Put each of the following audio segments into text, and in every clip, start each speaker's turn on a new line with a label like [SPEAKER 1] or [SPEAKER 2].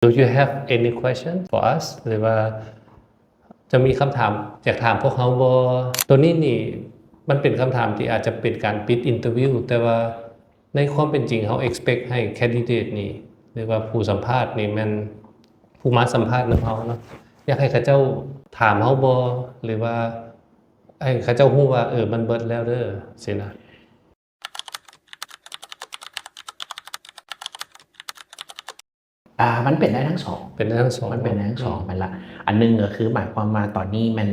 [SPEAKER 1] Do you have any question for us หรือว่าจะมีคำถามอยากถามพวกเขาบ่ตัวนี้นี่มันเป็นคำถามที่อาจจะเป็นการปิดอินเตอร์วิวแต่ว่าในความเป็นจริงเขา expect ให้ candidate นี่หรือว่าผู้สัมภาษณ์นี่มันผู้มาสัมภาษณ์นำเขาเนาะอยากให้เขาเจ้าถามเขาบ่หรือว่าให้เขาเจ้าฮู้ว่ามันเบิดแล้วเด้อสินะ
[SPEAKER 2] มันเป็นได้ทั้งสอง
[SPEAKER 1] เป็นได้ทั้งสอง
[SPEAKER 2] มันเป็นได้ทั้งสองมันละอันนึงก็คือหมายความว่าตอนนี้มัน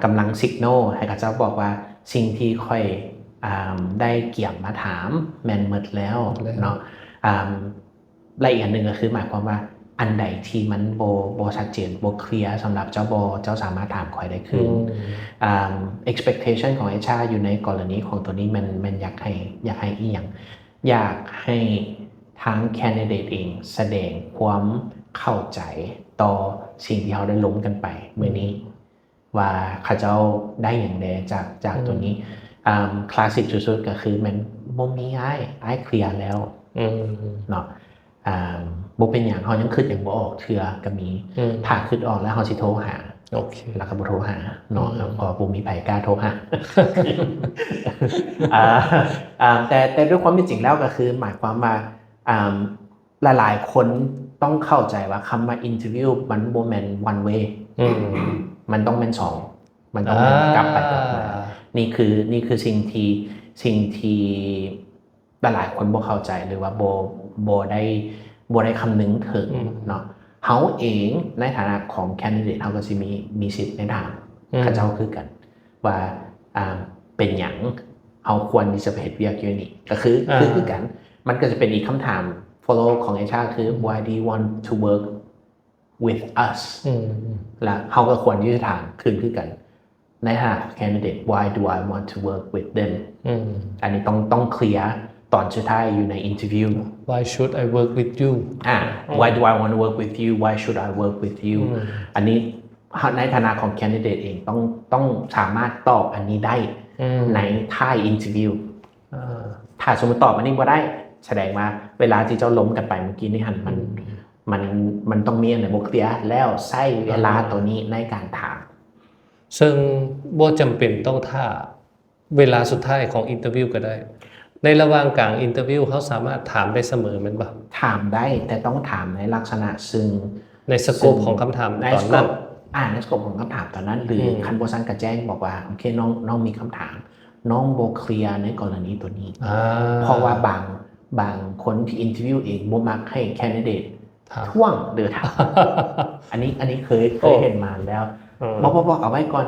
[SPEAKER 2] กำลังสิกโนให้กับเจ้าบอกว่าสิ่งที่ค่อยได้เกี่ยมมาถามแมนหมดแล้วเนาะและอีกอันนึงก็คือหมายความว่าอันใดที่มันโบชัดเจนโบเคลียร์สำหรับเจ้าสามารถถามค่อยได้คือexpectation ของ HR อยู่ในกรณีของตัวนี้มันอยากให้อีหยังอยากให้ทั้ง candidate เองแสดงความเข้าใจต่อสิ่งที่เขาได้ล้มกันไปเมื่อนี้ว่าเขาเจ้าได้อย่างใดจากตัวนี้คลาสสิกสุดๆก็คือมันบ่มีอ้ายเคลียร์แล้วเนาะบ่เป็นอย่างเขายังคิดอย่างบ่ออกเทื่อก็มีถ้าคิดออกแล้วเขาสิโทรหา
[SPEAKER 1] โอเค
[SPEAKER 2] แล้วก็บ่โทรหาเนาะแล้วก็บ่มีไผกล้าโทรหาแต่ด้วยความเป็นจริงแล้วก็คือหมายความว่าหลายๆคนต้องเข้าใจว่าคำว่า interview มันบ่แม่น one way มันต้องเป็นสองมันต้องเป็นกลับไปกลับมานี่คือสิ่งที่หลายๆคนบ่เข้าใจหรือว่าบ่ได้คำนึงถึงเนาะเฮาเองในฐานะของ candidate เฮาก็สิมีสิทธิ์ในถามเขาเจ้าคือกันว่าเป็นหยังเฮาควรที่จะไปเฮ็ดเวียกอยู่นี่ก็คือกันมันก็จะเป็นอีกคำถาม follow ของ HR คือ why do you want to work with us และเขาก็ควรที่จะถามคือกันในฐานะ candidate why do I want to work with them อันนี้ต้องเคลียร์ตอนสุดท้ายอยู่ใน interview
[SPEAKER 1] why should I work with you
[SPEAKER 2] why do I want to work with you why should I work with you อันนี้ในฐานะของ candidate เองต้องสามารถตอบอันนี้ได้ในท้าย interview ถ้าสมมติตอบอันนี้บ่ได้แสดงว่าเวลาที่เจ้าล้มกันไปเมื่อกี้นี่มันต้องมีอันไหนบ่เคลียร์แล้วใช้เวลาตัวนี้ในการถาม
[SPEAKER 1] ซึ่งบ่จำเป็นต้องท่าเวลาสุดท้ายของอินเตอร์วิวก็ได้ในระหว่างกลางอินเตอร์วิวเขาสามารถถามได้เสมอแม่นบ่
[SPEAKER 2] ถามได้แต่ต้องถามในลักษณะซึ่ง
[SPEAKER 1] ในสโกปของคำถามตอนนั้น
[SPEAKER 2] ในสโกปของคำถามตอนนั้นหรือคันบ่ซั้นก็แจ้งบอกว่าโอเคน้องมีคำถามน้องบ่เคลียร์ในกรณีตัวนี้เพราะว่าบางคนที่อินเทอร์วิวเองบ่มักให้แคนดิเดตท่วงหรือถามอันนี้เคยเห็นมาแล้วบอกเอาไว้ก่อน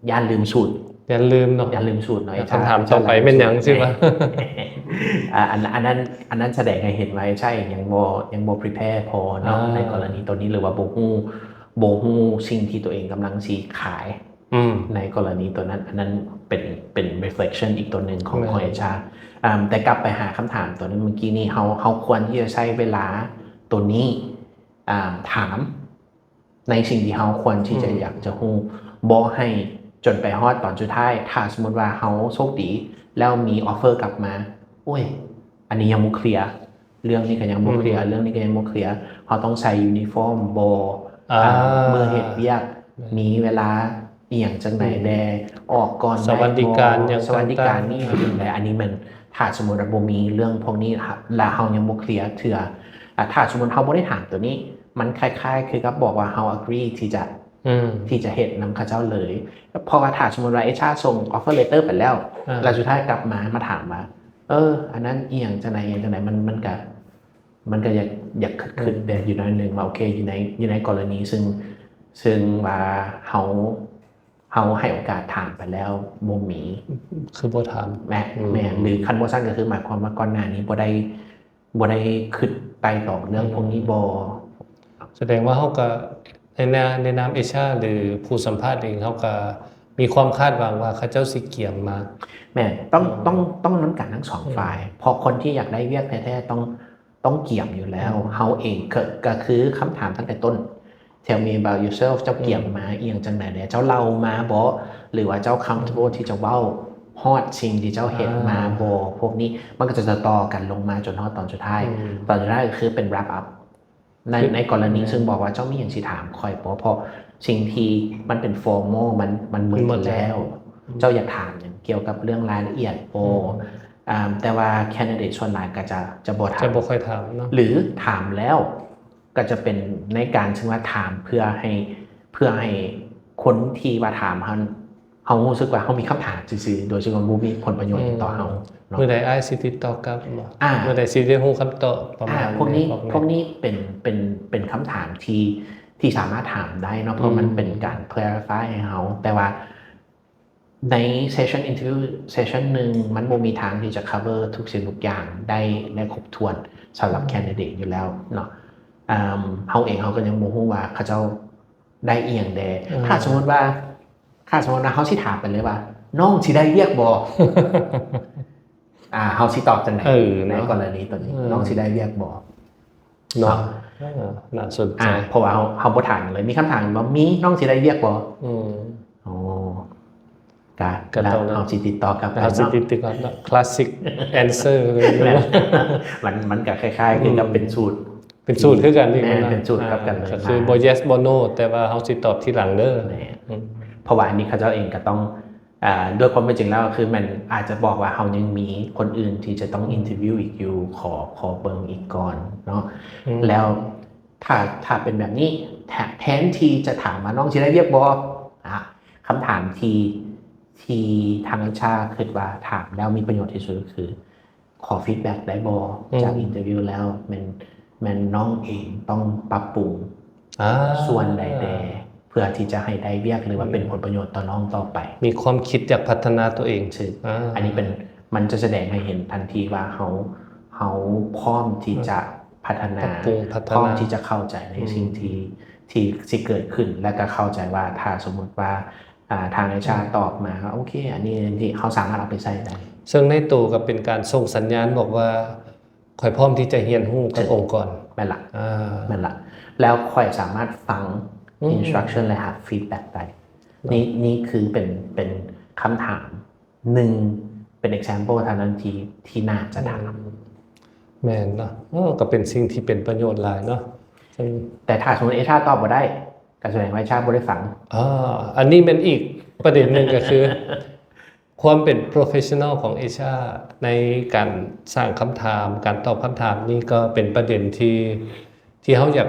[SPEAKER 2] อย่าลืมสูตร
[SPEAKER 1] อย่าลืมเนาะ
[SPEAKER 2] อย่าลืมสูตรหน่อย
[SPEAKER 1] คำถามต่อไปเป็นหยังใช่ป่ะ
[SPEAKER 2] อันนั้นแสดงให้เห็นไว้ใช่ยังบ่ prepare พอเนาะในกรณีตัวนี้หรือว่าบ่ฮู้สิ่งที่ตัวเองกำลังสิขายในกรณีตัวนั้นอันนั้นเป็น reflection อีกตัวหนึ่งของ HR แต่กลับไปหาคำถามตัวนั้นเมื่อกี้นี้เขาควรที่จะใช้เวลาตัวนี้ถามในสิ่งที่เขาควรที่จะอยากจะฮู้บ่ให้จนไปฮอดตอนสุดท้ายถ้าสมมุติว่าเขาโชคดีแล้วมีออฟเฟอร์กลับมาโอ้ยอันนี้ยังบ่เคลียร์เรื่องนี้ก็ยังบ่เคลียร์เรื่องนี้ก็ยังบ่เคลียร์เขาต้องใส่ยูนิฟอร์มบ่เมื่อเฮ็ดเวียกมีเวลาอีหยังจังได๋แลออกก่อน
[SPEAKER 1] สวัสดิการอย่าง
[SPEAKER 2] สวัสดิการนี่แต่อันนี้มันถ้าสมมุติว่าบ่มีเรื่องพวกนี้แล้วเฮายังบ่เคลียร์เทื่อถ้าสมมุติเฮาบ่ได้ถามตัวนี้มันคล้ายๆคือกับบอกว่าเฮา agree ที่จะเฮ็ดนำเขาเจ้าเลยเพราะว่าถ้าสมมุติว่า HR ส่ง offer letter ไปแล้วสุดท้ายกลับมาถามว่าอันนั้นอีหยังจังได๋มันก็อยากคิดแบบอยู่หน่อยนึงว่าโอเคอยู่ในกรณีซึ่งว่าเฮาให้โอกาสถามไปแล้วบ่มี
[SPEAKER 1] คือบ่ถาม
[SPEAKER 2] แม่หรือคันบ่ซั้นก็คือหมายความว่าก่อนหน้านี้บ่ได้คิดไต่ตองเรื่องพวกนี้บ่
[SPEAKER 1] แสดงว่าเฮาก็ในนาม HR หรือผู้สัมภาษณ์เองเฮาก็มีความคาดหวังว่าเขาเจ้าสิเกี่ยมมา
[SPEAKER 2] แม่ต้องนำกันทั้ง2ฝ่ายพอคนที่อยากได้เวียกแท้ๆต้องเกี่ยมอยู่แล้วเฮาเองก็คือคำถามตั้งแต่ต้น Tell me about yourself เจ้าเกี่ยมมาอีหยังจังได๋เจ้าเล่ามาบ่หรือว่าเจ้า comfortable ที่จะเว้าฮอดสิ่งที่เจ้าเฮ็ดมาบ่พวกนี้มันก็จะต่อกันลงมาจนฮอดตอนสุดท้ายก็คือเป็น wrap up ในกรณีซึ่งบอกว่าเจ้ามีอย่างสิถามคอยเพราะสิ่งที่มันเป็น formal มันหมดแล้ว เจ้าอยากถามอย่างเกี่ยวกับเรื่องรายละเอียดแต่ว่า candidate ส่วนหลายก็จะบ่ถาม
[SPEAKER 1] จะบ่ค่อยถามเนาะ
[SPEAKER 2] หรือถามแล้วก็จะเป็นในการซึ่งว่าถามเพื่อให้คนที่ว่าถามเขารู้สึกว่าเขามีคำถามซื่อๆโดยที่มันบ่มีผลประโยชน์ต่อเขาเนาะ
[SPEAKER 1] เมื่อใดอ้ายสิติดต่อกลับบ่
[SPEAKER 2] อ่า
[SPEAKER 1] เมื่อใดสิได้ฮู้คำตอบประมาณ
[SPEAKER 2] พวกนี้
[SPEAKER 1] บอกแ
[SPEAKER 2] พวกนี้เป็นคำถามที่สามารถถามได้เนาะเพราะมันเป็นการ clarify ให้เขาแต่ว่าใน session interview session หนึ่งมันบ่มีทางที่จะ cover ทุกสิ่งทุกอย่างได้ครบถ้วนสำหรับ candidate อยู่แล้วเนาะเขาเองเขาก็ยังบ่ฮู้ว่าเขาเจ้าได้อีหยังแดถ้าสมมติว่าเขาสิถามไปเลยว่าน้องสิได้เรียกบ่ เขาสิตอบจังได๋ในกรณีตัวนี้น้องสิได้เรียกบ่
[SPEAKER 1] เนาะน่าสนใจ
[SPEAKER 2] เพราะว่าเขาบ่ถามเลยมีคำถามว่ามีน้องสิได้เรียกบ่
[SPEAKER 1] อืม
[SPEAKER 2] อ๋อ
[SPEAKER 1] ก็
[SPEAKER 2] แล้ว
[SPEAKER 1] ต้อง
[SPEAKER 2] เอาสิติดต่อกลับไป
[SPEAKER 1] เอาสิ
[SPEAKER 2] เนาะ
[SPEAKER 1] ติดก่อนเนาะ classic answer เลย
[SPEAKER 2] แม่น
[SPEAKER 1] เนาะ
[SPEAKER 2] มันก็คล้ายๆคือกับเป็นสูตร
[SPEAKER 1] เป็นสูตรคือกันนี่
[SPEAKER 2] แม่น
[SPEAKER 1] นะ
[SPEAKER 2] เป็นสูตรกับกันเลย
[SPEAKER 1] ก็คือบ่ yes บ่ no แต่ว่าเฮาสิตอบทีหลังเด้อ
[SPEAKER 2] แม่นเพราะว่าอันนี้เขาเจ้าเองก็ต้องด้วยความเป็นจริงแล้วคือมันอาจจะบอกว่าเขายังมีคนอื่นที่จะต้องอินเทอร์วิวอีกอยู่ขอเบิ่งอีกก่อนเนาะแล้วถ้าเป็นแบบนี้แทนที่จะถามว่าน้องสิได้เรียกบ่คำถามที่ทางชาคิดว่าถามแล้วมีประโยชน์ที่สุดก็คือขอฟีดแบ็กได้บ่จากอินเทอร์วิวแล้วมันน้องเองต้องปรับปรุงส่วนใดๆเพื่อที่จะให้ได้เรียกหรือว่าเป็นผลประโยชน์ต่อน้องต่อไป
[SPEAKER 1] มีความคิดอยากพัฒนาตัวเอง
[SPEAKER 2] ซึ่งอันนี้มันจะแสดงให้เห็นทันทีว่าเขาพร้อมที่จะพัฒนาพร้อมที่จะเข้าใจในสิ่งที่เกิดขึ้นและก็เข้าใจว่าถ้าสมมติว่าทางไอชาตอบมาโอเคอันนี้ที่เขาสามารถเอาไปใช้ได้
[SPEAKER 1] ซึ่งในตัวก็เป็นการส่งสัญญาณบอกว่าข่อยพร้อมที่จะเรียนรู้กับองค์กร
[SPEAKER 2] แม่นละแล้วค่อยสามารถฟัง instruction และหา feedback ได้นี่คือเป็นคำถามหนึ่งเป็น example เท่านั้นที่น่าจะถาม
[SPEAKER 1] แม่นเนาะก็เป็นสิ่งที่เป็นประโยชน์หลายเนาะ
[SPEAKER 2] แต่ถ้าสมมติเอชาตอบบ่ได้ก็แสดงว่าเอชาบ่ได้ฟัง
[SPEAKER 1] อันนี้เป็นอีกประเด็นหนึ่งก็คือ ความเป็น professional ของเอชาในการสร้างคำถามการตอบคำถามนี่ก็เป็นประเด็นที่เขาอยาก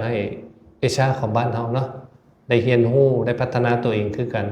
[SPEAKER 1] ให้เอชาของบ้านเขาเนาะได้เรียนรู้ได้พัฒนาตัวเองคือกัน